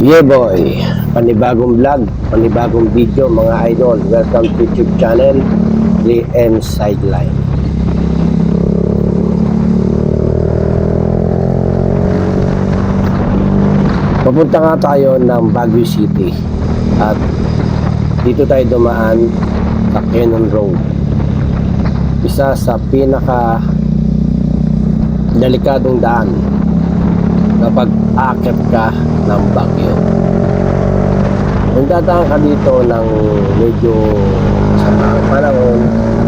Yeah boy, panibagong vlog, panibagong video mga idol. Welcome to YouTube channel 3M Sideline. Papunta nga tayo ng Baguio City at dito tayo dumaan sa Cannon Road. Isa sa pinaka delikadong daan kapag aakyat ka ng Baguio. Kung dadaan ka dito ng medyo sa panahon,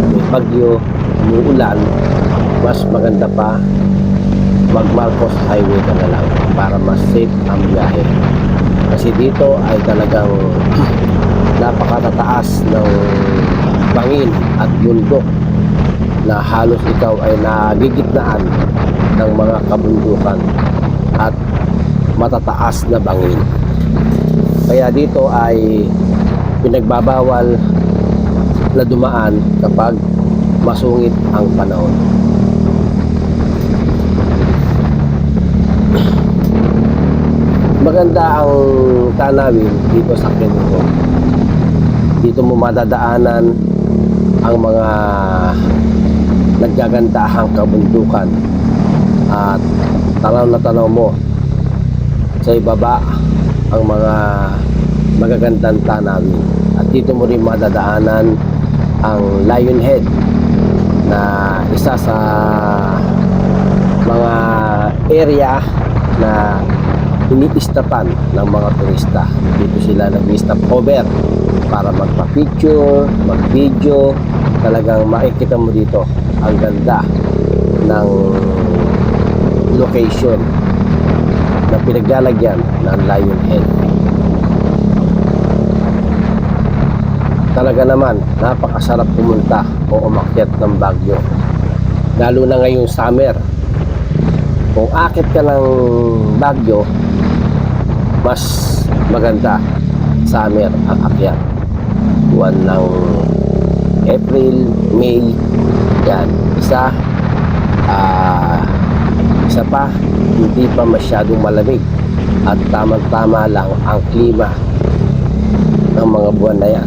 may bagyo, umuulan, mas maganda pa mag Marcos Highway ka na lang para mas safe ang biyahe. Kasi dito ay talagang napakatataas ng bangin at bundok na halos ikaw ay nagigitnaan ng mga kabundukan at matataas na bangin. Kaya dito ay pinagbabawal na dumaan kapag masungit ang panahon. Maganda ang tanawin dito sa Cannon. Dito mo madadaanan ang mga naggagandahang kabundukan at tanaw na tanaw mo sa ibaba ang mga magagandang tanawin. At dito mo rin madadaanan ang Lion Head na isa sa mga area na iniistapan ng mga turista. Dito sila nag-stop over para magpa-picture, mag-video. Talagang makikita mo dito ang ganda ng location na pinaglalagyan ng Lion Head. Talaga naman, napakasarap pumunta o umakyat ng Baguio. Lalo na ngayong summer. Kung akit ka ng Baguio, mas maganda summer ang akyat. Buwan ng April, May, yan. Isa pa, hindi pa masyadong malamig at tamang-tama lang ang klima ng mga buwan na yan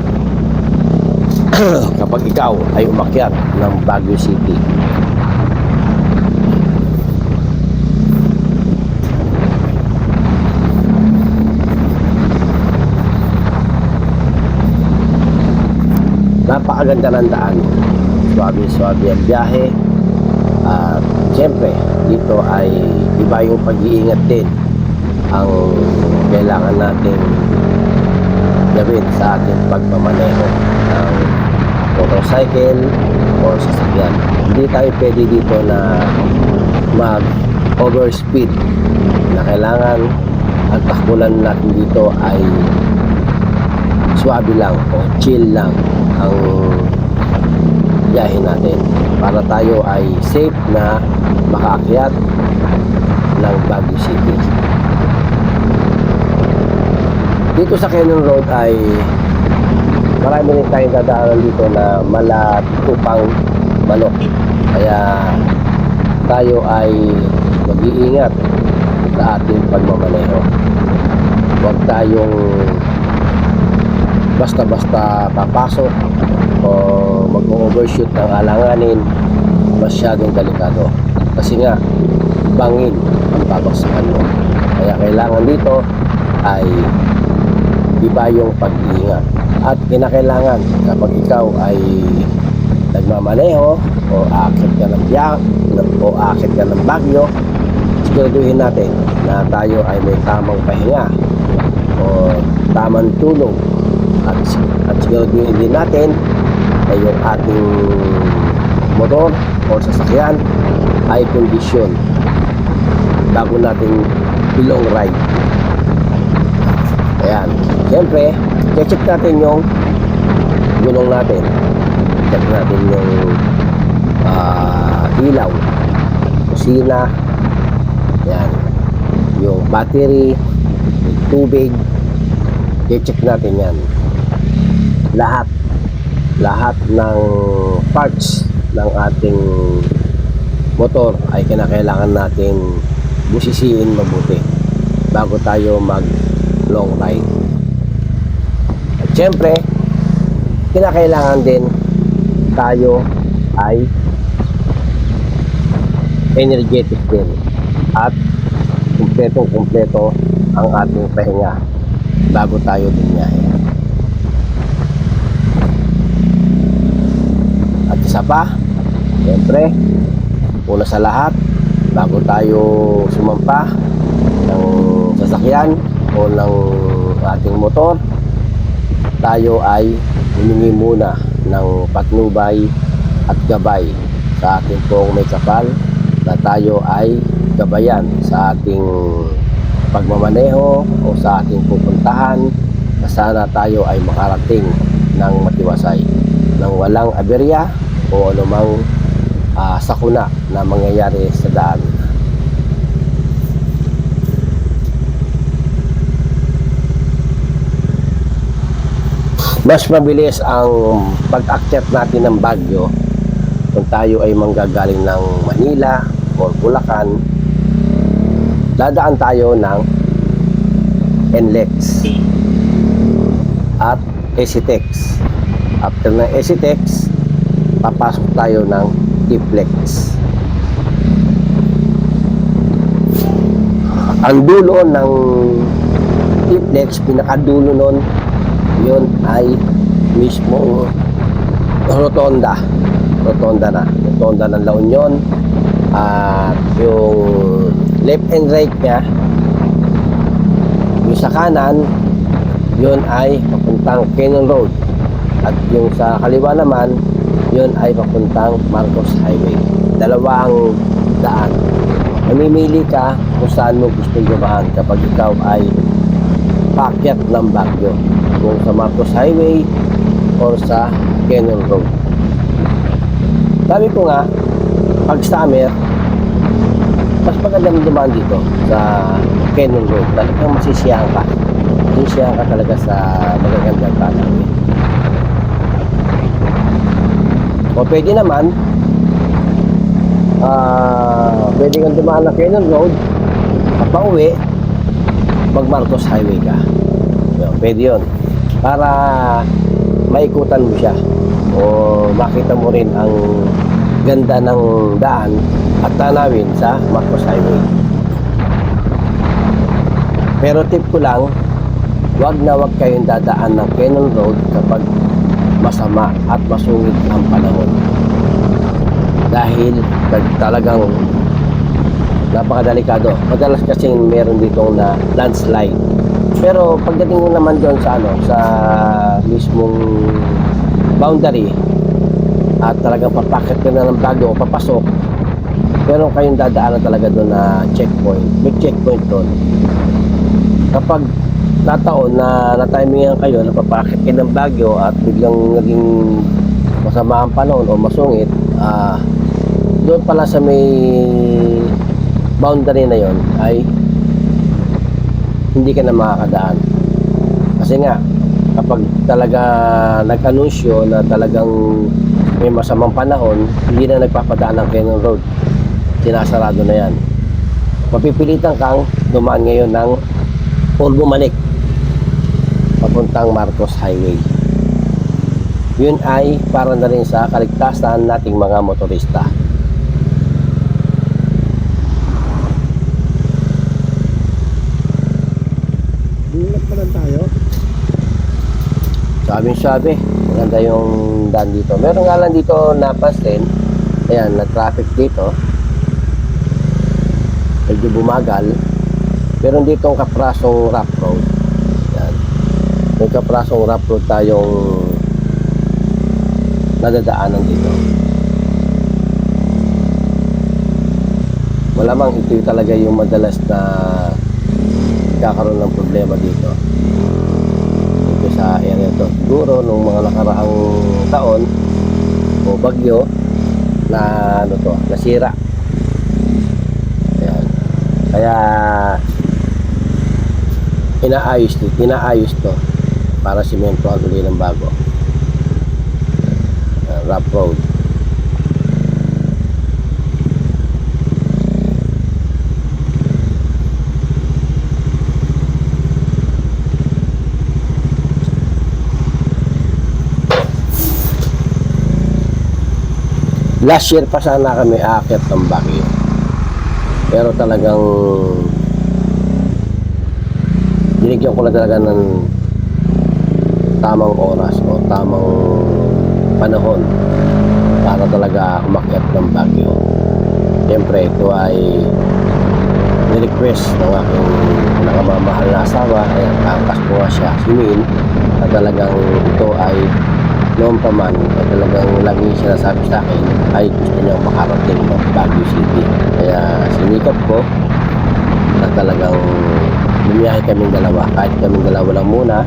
kapag ikaw ay umakyat ng Baguio City. Napakaganda ng daan, swabe-swabe ang biyahe. At siyempre dito ay iba yung pag-iingat din ang kailangan natin gawin sa ating pagmamaneho ng motorcycle o sasakyan. Hindi tayo pwede dito na mag overspeed, na kailangan ang takbulan natin dito ay swabe lang o chill lang ang biyahe natin para tayo ay safe na makaakyat ng Baguio City. Dito sa Cannon Road ay marami rin tayong dadaanan dito na malatupang manok. Kaya tayo ay mag-iingat sa ating pagmamaneho. Huwag tayong basta-basta papasok o mag-overshoot ng alanganin. Masyadong delikado kasi nga bangin ang babagsakan mo. Kaya kailangan dito ay iba yung pag-iingat at kinakailangan kapag ikaw ay nagmamaneho o aakit ka ng o aakit ka ng Baguio, siguraduhin natin na tayo ay may tamang pahinga o tamang tulog. At siguraduhin din natin ay yung ating motor o sasakyan ay kondisyon bago natin ilong ride. Ayan, siyempre check natin yung gulong natin, check natin yung ilaw, kusina, ayan, yung battery, yung tubig, check natin yan. Lahat ng parts ng ating motor ay kinakailangan natin busisiin mabuti bago tayo mag long ride. At syempre, kinakailangan din tayo ay energetic din at kumpletong-kumpleto ang ating pahinga bago tayo bumiyahe. At isa pa, siyempre, una sa lahat, bago tayo sumampa ng sasakyan o ng ating motor, tayo ay humingi muna ng patnubay at gabay sa ating pong may kapal na tayo ay gabayan sa ating pagmamaneho o sa ating pupuntahan na sana tayo ay makarating ng matiwasay, ng walang aberya o anumang sakuna na mangyayari sa daan. Mas mabilis ang pag-akyat natin ng Baguio kung tayo ay manggagaling ng Manila o Bulacan. Dadaan tayo ng NLEX at ECTEX. After ng ECTEX, papasok tayo ng TPLEX. Ang dulo ng TPLEX, pinakadulo nun, yun ay mismo rotonda ng La Union. At yung left and right nya, yung sa kanan, yun ay papuntang Canyon Road, at yung sa kaliwa naman, yun ay papuntang Marcos Highway. Dalawang daan. Mamimili ka kung saan mo gusto dumaan kapag ikaw ay paakyat ng Baguio, kung sa Marcos Highway or sa Canyon Road. Sabi ko nga, pag summer, mas magandang dumaan dito sa Canyon Road. Talagang masisiyahan ka. Masisiyahan ka talaga sa magagandang tanawin. O pwede naman, pwede kang dumaan ng Canyon Road, pauwi, mag Marcos Highway ka. Pwede yun. Para maikutan mo siya o makita mo rin ang ganda ng daan at tanawin sa Marcos Highway. Pero tip ko lang, wag kayong dadaan ng Canyon Road kapag masama at masungit ang panahon. Dahil talagang napakadelikado. Madalas kasing meron ditong na landslide. Pero pagdating mo naman doon sa sa mismong boundary at talagang papakit ka na ng Baguio o papasok, pero kayong dadaanan talaga doon na checkpoint. May checkpoint doon. Kapag nataon na natimingan kayo na papakit kayo ng Baguio at biglang naging masama ang panahon o masungit, doon pala sa may boundary na yon ay hindi ka na makakadaan. Kasi nga, kapag talaga nag-anunsyo na talagang may masamang panahon, hindi na nagpapadaan ng Canyon Road. Sinasarado na yan. Mapipilitan kang dumaan ngayon ng or bumalik papuntang Marcos Highway. Yun ay para na rin sa kaligtasan nating mga motorista. Bulat pa lang tayo. Sabi, maganda yung daan dito. Meron nga lang dito napansin, ayan, na traffic dito. Medyo bumagal. Meron dito ang kaprasong rough road. Ayan. May kaprasong rough road tayong nadadaanan dito. Malamang ito yung talaga yung madalas na kakaroon ng problema dito sa area to. Siguro nung mga nakaraang taon o bagyo na nasira. Ayan. Kaya inaayos to para simentohan ulit ng bago. Rough road. Last year pa sana kami aakyat ng Baguio. Pero talagang binigyan ko na talaga ng tamang oras o tamang panahon para talaga umakyat ng Baguio. Siyempre, ito ay ni-request ng aking nakamamahal na asawa, ay kakas ko nga siya, si Min, na talagang ito ay noon pa man, ay talagang lagi siya nasabi sa akin, ay gusto niyang makarating ng Baguio City. Kaya sinikap ko na talagang bumiyahe kaming dalawa, kahit kaming dalawa lang muna,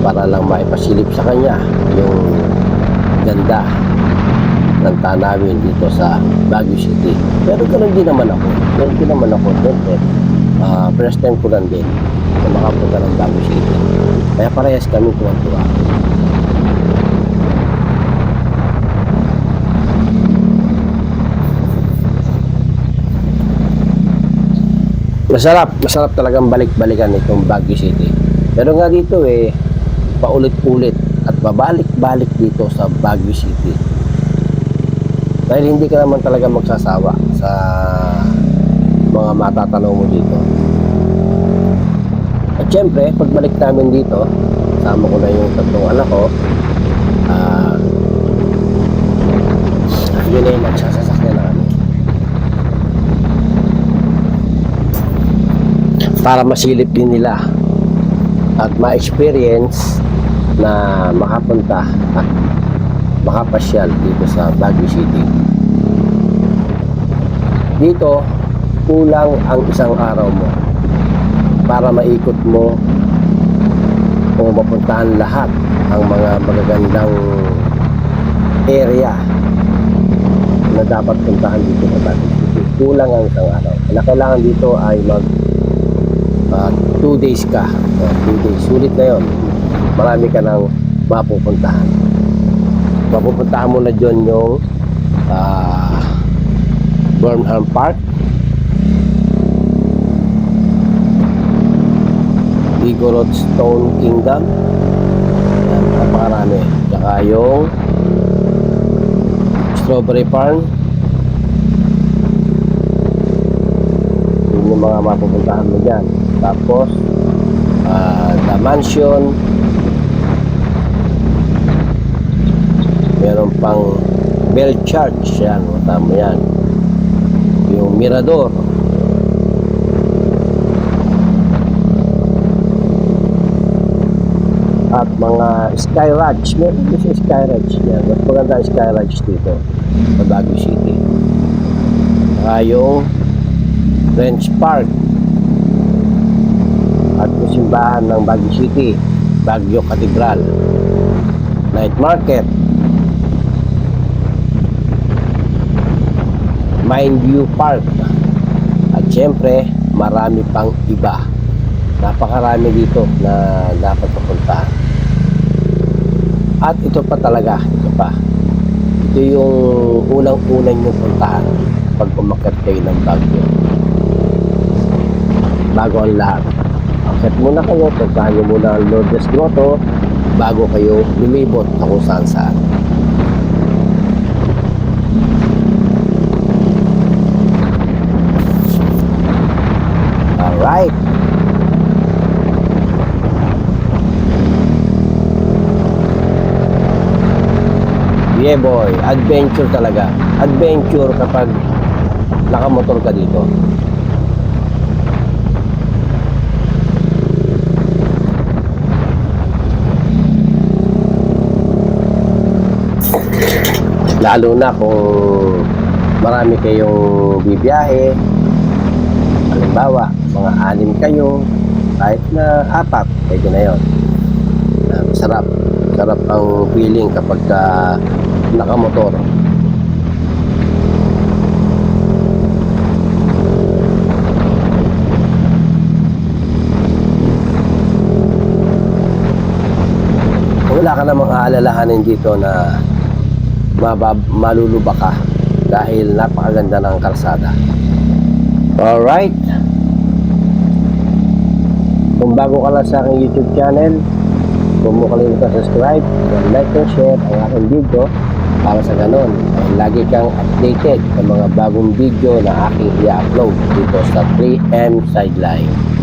para lang maipasilip sa kanya yung ganda ng tanawin dito sa Baguio City. Pero ganoon din naman ako. Siyempre, first time ko lang din na makapunta ng Baguio City. Kaya parehas kami tuwan-tuwa. Masarap talagang balik-balikan itong Baguio City. Pero nga dito paulit-ulit at babalik-balik dito sa Baguio City. Dahil hindi ka naman talaga magsasawa sa mga matatanaw mo dito. At syempre, pagbalik namin dito, kasama ko na yung tatlong anak ko, yun ay magsasasakyan na kami. Para masilip din nila at ma-experience na makapunta at makapasyal dito sa Baguio City. Dito, kulang ang isang araw mo para maikot mo o mapuntahan lahat ang mga magagandang area na dapat puntahan dito sa Baguio City. Kulang ang isang araw. Kailangan dito ay mag 2 days ka. 2 days. Sulit na yun. Marami ka nang mapupuntahan. Mapupuntahan mo na dyan yung Burnham Park, Igorot Stone Kingdom, napakarami. Tsaka yung Strawberry Farm, yun yung mga mapupuntahan mo dyan. Tapos The Mansion, meron pang Bell Church, yan, tama yan, yung Mirador, at mga Sky Ranch. Meron din si Sky Ranch yan. Mas maganda ang Sky Ranch dito sa Baguio City. Saka yung French Park at yung simbahan ng Baguio City, Baguio Cathedral, Night Market, Mindview Park, at syempre marami pang iba. Napakarami dito na dapat papuntahan. At ito pa talaga, ito yung unang-unang yung puntahan pag umakyat kayo ng Baguio. Bago ang lahat, akyat muna kayo, puntahan nyo muna ang Lourdes Grotto bago kayo lumibot na kung saan-saan. Alright. Yeah boy, adventure talaga. Adventure kapag nakamotor ka dito. Lalo na kung marami kayong bibiyahe. Halimbawa, mga 6 kayo, kahit na 4, pwede na yun. Sarap ang feeling kapag nakamotor. Wala ka namang aalalahanin dito na maluluba ka dahil napakaganda ng kalsada. Alright, kung bago ka lang sa aking YouTube channel, huwag mo kalimutan subscribe, like and share ang aking video Para sa ganun, ay lagi kang updated sa mga bagong video na aking i-upload dito sa 3M Sideline.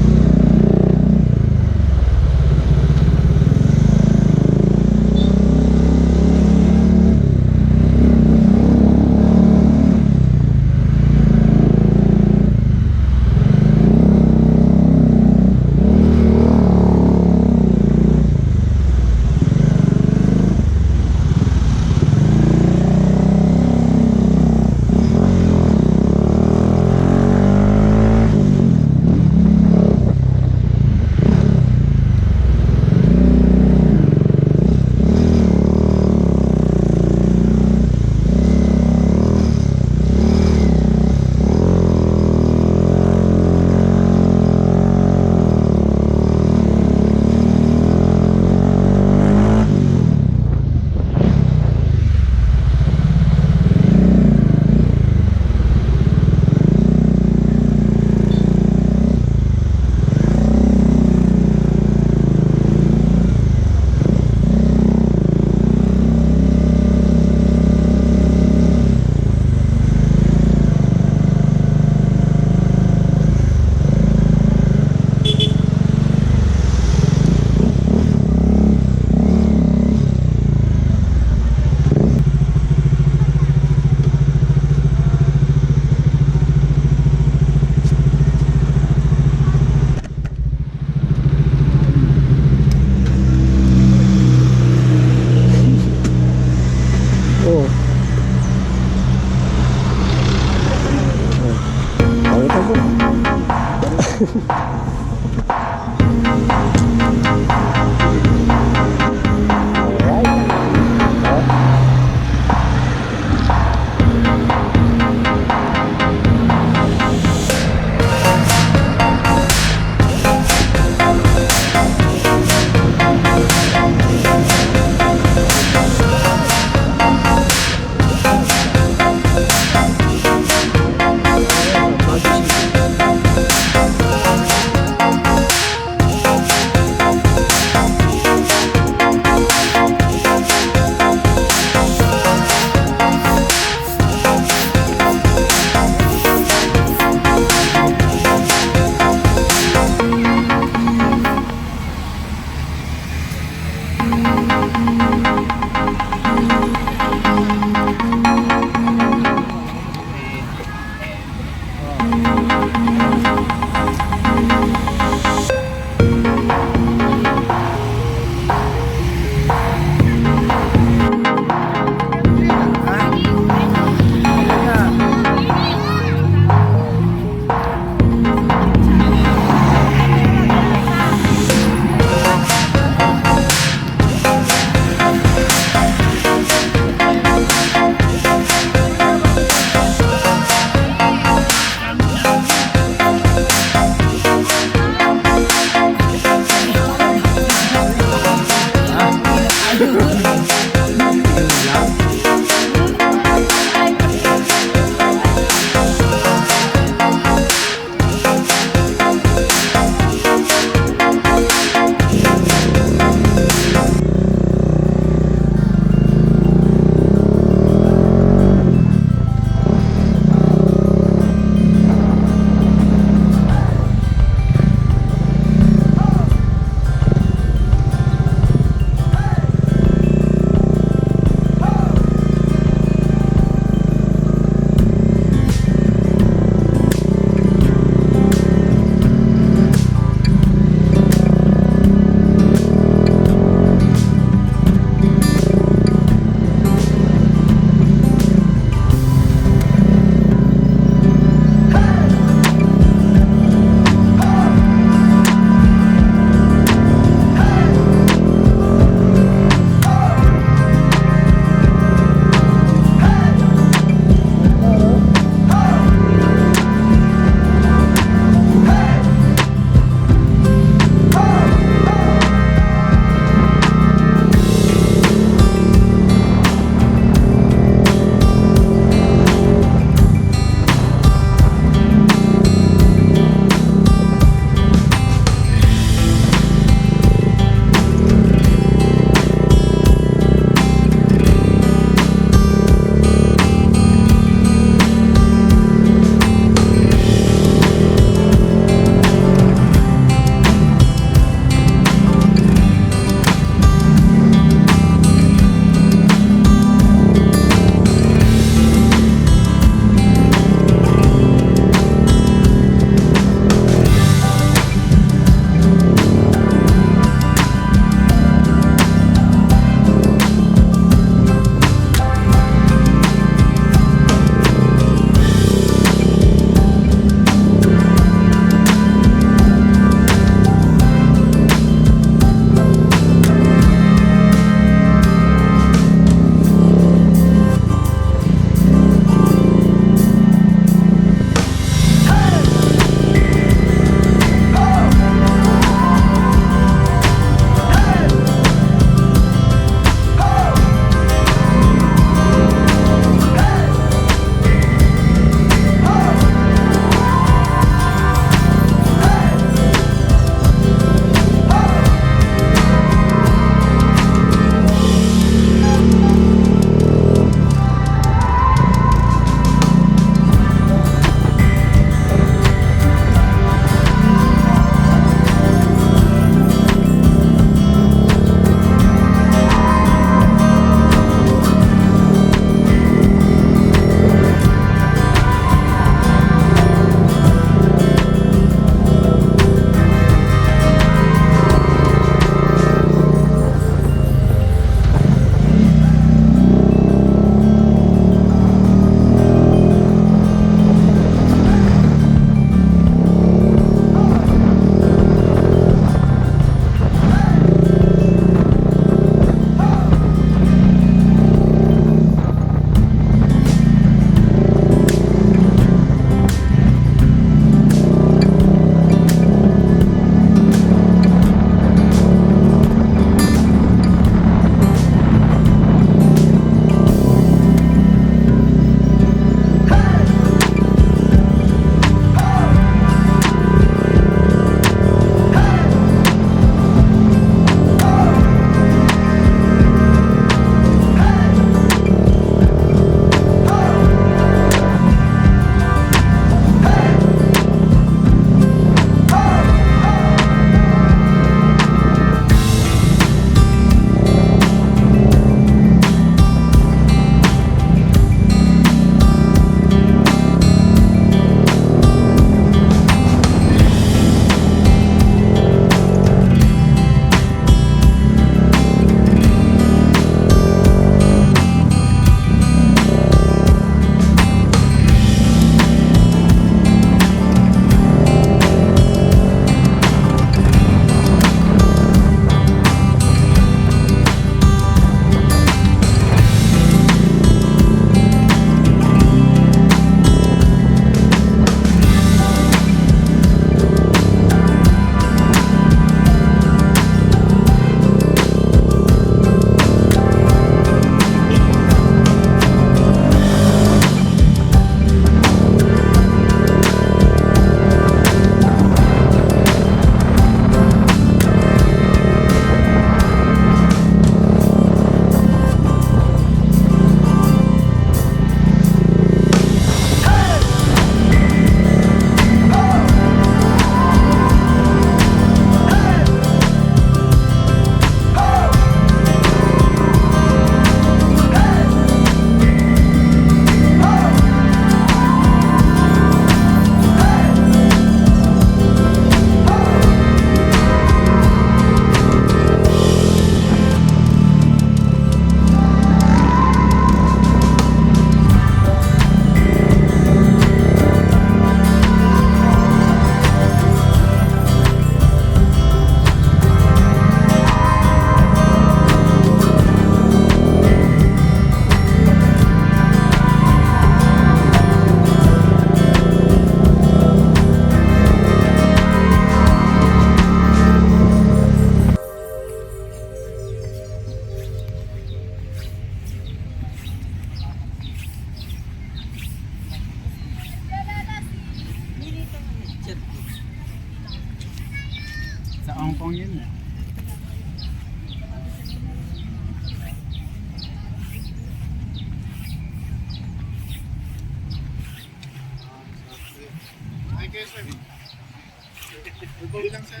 Revolve lang sir.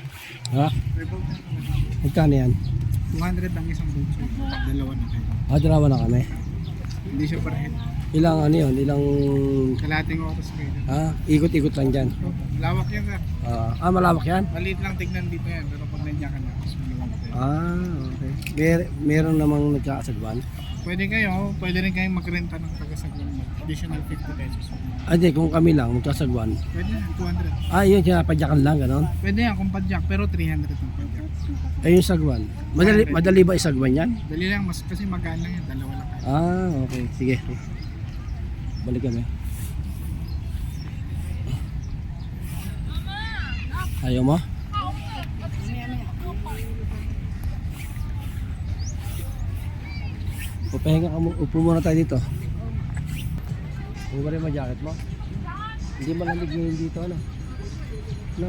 Ha? Revolve lang. Magkano yan? 200 ang isang boat sir. Dalawa na kayo. Dalawa na kami. Hindi siya per head. Ilang ano yun? Ilang... Kalating oras kayo. Ikot-ikot lang dyan. Lawak yan sir. Malawak yan? Maliit lang tignan dito yan. Pero pag nandiyan ka na, mas maluwag kayo. Okay. Meron namang nagkakasagwan? Pwede rin kayong magrenta ng tagasagwan mo. Additional 50 pesos. Hindi, kung kami lang magkasagwan. Pwede yan, 200. Yun, pinapadyakan lang, gano'n? Pwede yan kung padyak, pero 300 ang padyak. Yung sagwan. Madali ba isagwan yan? Dali lang, kasi magaan lang yan. Dalawa lang kayo. Okay. Sige. Balik kami. Ayaw mo? Upo muna tayo dito. Huwag rin ma-jacket mo. Hindi malamig ngayon dito, ano? No?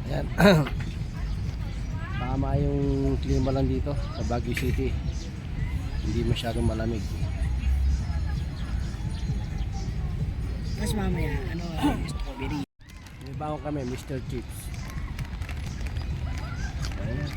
Ayan. Tama yung klima lang dito sa Baguio City. Hindi masyadong malamig. Mas mamaya, strawberry. May bago kami, Mr. Chips. Ayan.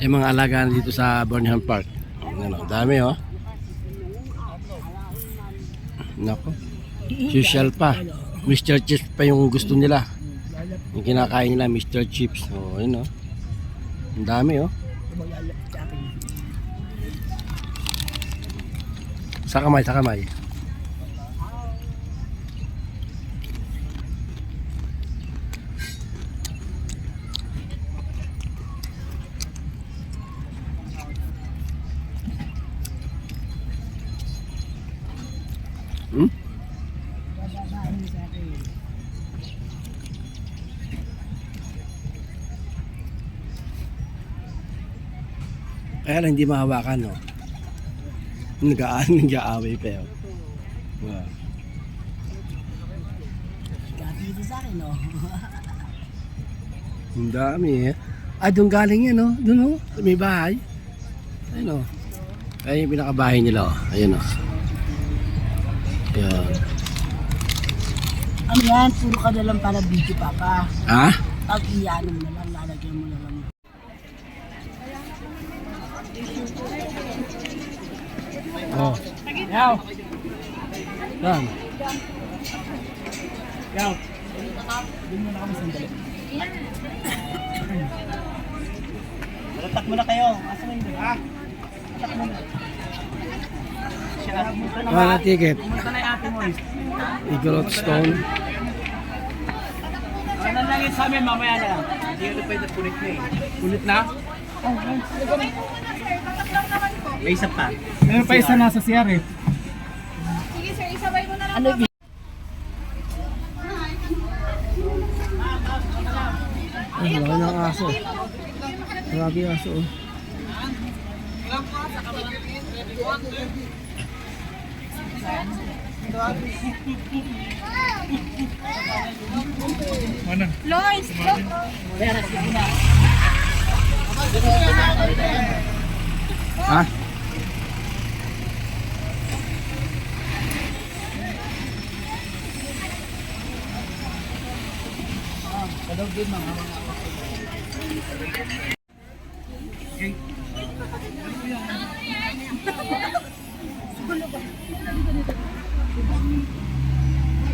Yung mga alagaan dito sa Burnham Park. Ano, dami oh. Nako. Social pa. Mr. Chips pa yung gusto nila. Yung kinakain nila, Mr. Chips. Oh, yun oh. Ang dami oh. Sa kamay, sa kamay. Kaya lang hindi mahawakan, no? Nag-aaway pa yun. Wow. Dito sa akin, no? Ang dami eh. Doon galing yan, no? Doon, no? May bahay. Ayun, no? Kaya yung pinakabahay nila, oh. Ayun, no? Yan. Ano yan? Puro ka na lang para video, Papa. Ha? Pag iyanom na lang, lalagyan mo na lang. Oh. Yaw! Yan. Yaw! Tatak mo na kayo. Asa na yun? Ha? Na ticket. Pumunta na yung ate mo. Igorot Stone. Ano lang yun sa amin, mamaya na lang. Hindi yun pwede punit na eh. Ulit na? May isa pa. Meron pa isa nasa CR eh. Sige sir, isabay mo na lang. Ano yun? Ay, laki ng aso. Grabe yung aso, oh. Mana? Lois, look. Ha?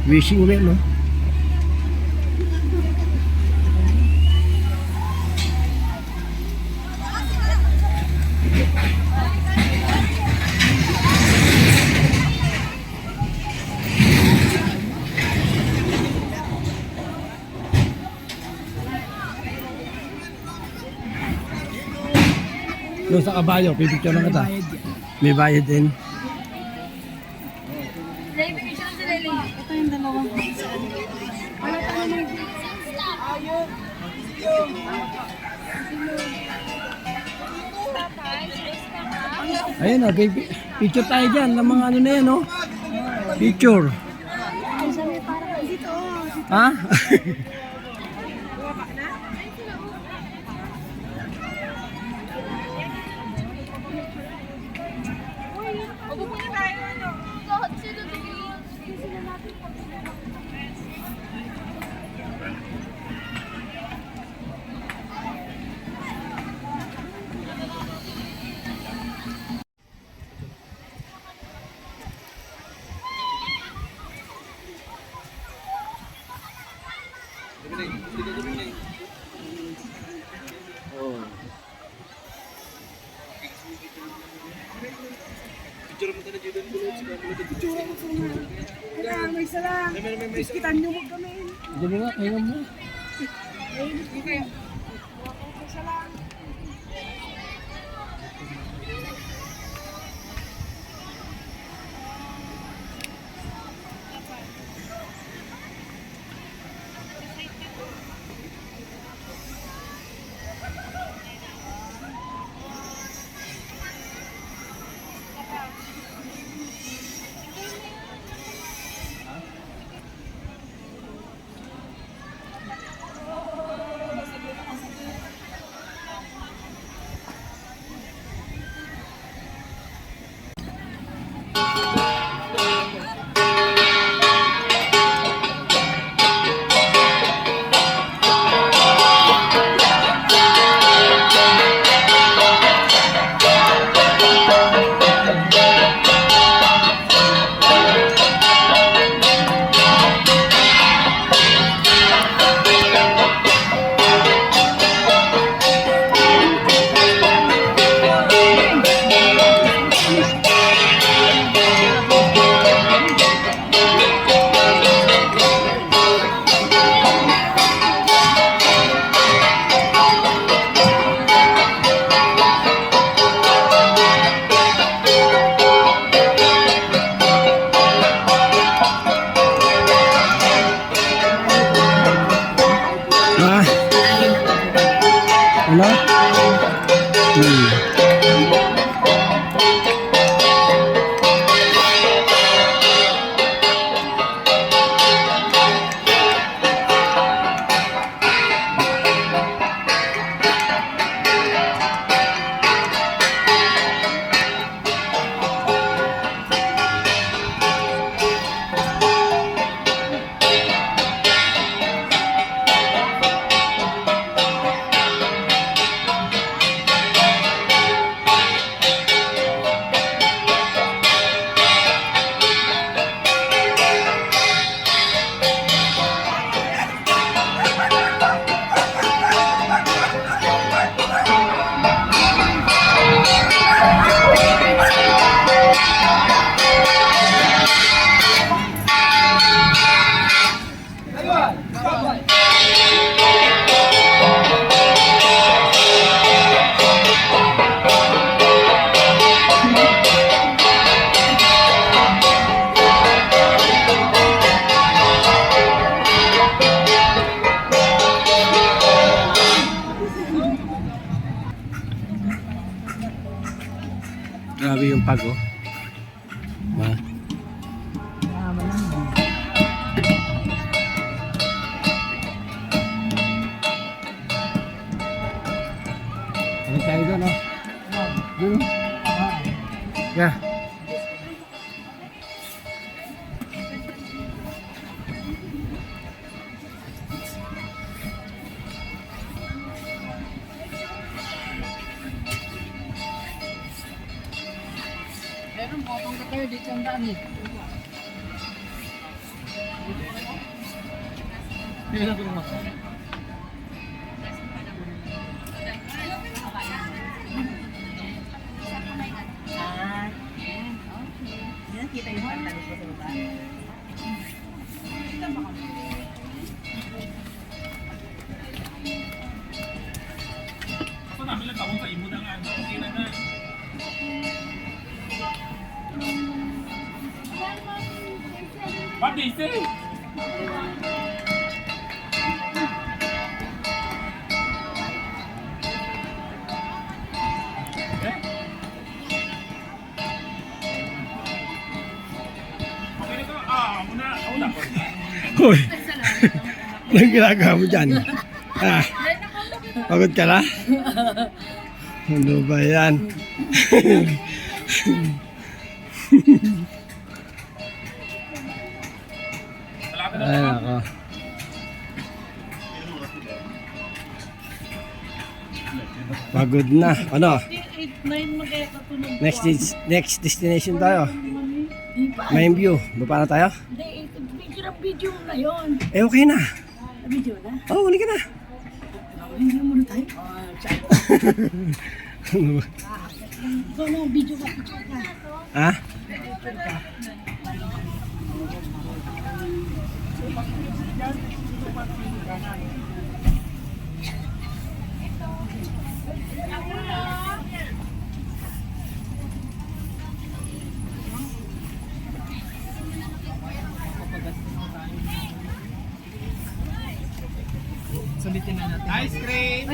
Wishing ulit, no? Doon sa kabayo, pipicture lang kita. May bayad din. Lay, picture na si Lele. Ito yung dalawa. Ayun o, picture tayo dyan ng mga ano na yan, oh. Picture. Ha? Upo muna tayo, ano? Kahit sila bigyan. Sila natin pag Hindi mo nga, kaya mo. Ha? Ano? Grabe yung pag, oh. Ha? Ano tayo doon, oh? Doon, oh. Yeah. Meron po, kung kayo dito ang daan eh. Kita yung pantalon ko sa baba. Ako namin lang tawang sa imo na nga. Okay na na. What they say? Eh? Hoy! Anong ginagawa mo dyan? Ah, pagod ka na? Ano ba yan? Ay, ako. Pagod na. Ano? 9 mo kaya katulog. Next destination tayo. Main view. Baba na tayo? Hindi, video na yun. Eh, okay na. Video na? Oh, huli ka na. Video muna tayo. Ikaw na, video ka. Ha? Sulitin na natin. Ice cream!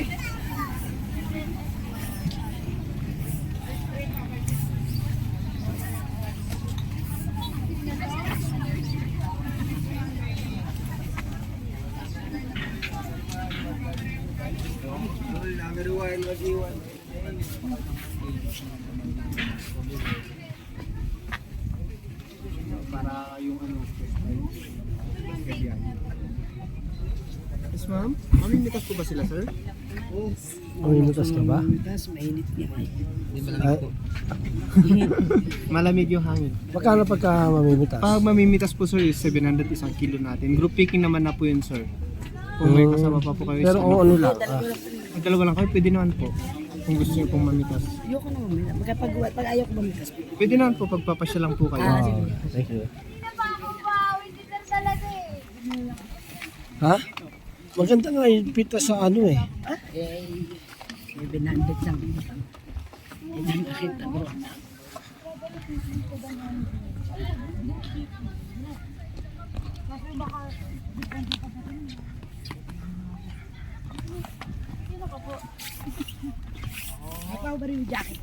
Para yung ano, yes ma'am, mamimitas po ba sila sir? Mamimitas ka ba? Tapos mainit niya. Ay, Malamig yung hangin. magkano pagka mamimitas? Pag mamimitas po sir is 700 isang kilo natin. Group picking naman na po yun sir. Kung may kasama pa po kayo Pero sa kung ano lang. Ang dalawa lang kayo, pwede naman po. Kung gusto nyo pong mamitas. Ayoko na mamaya. Pag ayaw ko mamitas. Pwede naman po, pagpapasya lang po kayo. Thank you. Napakabawi din talaga eh. Ha? Maganda nga yung pita sa ano eh. Eh, 700 lang. Hindi nakita ko. Ikaw ba rin yung jacket?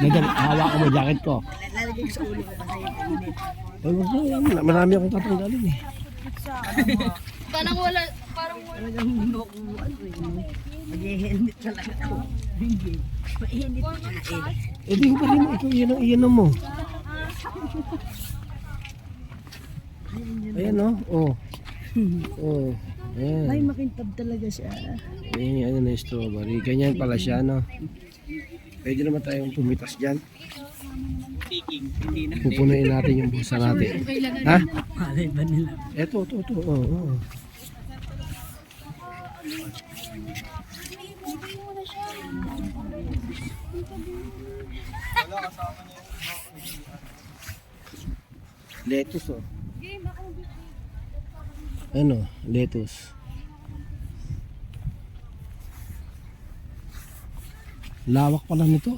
Nadal, hawa ko mo jacket ko. Lalagay ko sa ulo ko kasi init. Ay, wag na yan. Marami akong tatanggalin eh. Parang wala, parang wala. Talagang mundo ko ano eh. Mag-helmet talaga ako. Hindi. Mainit ka eh. Eh di ko pa rin ito iyan mo. Ayan o. Oh. Oh. Ayan. Ay, makintab talaga siya. Ayan yung ano na yung strawberry. Ganyan pala siya no. Pwede naman tayong pumitas dyan. Pupunuin natin yung bulsa natin. Ha? Malay ba nila? Eto, ito. Oh, oh. Lettuce oh. Ano? Lettuce. Lawak pala nito.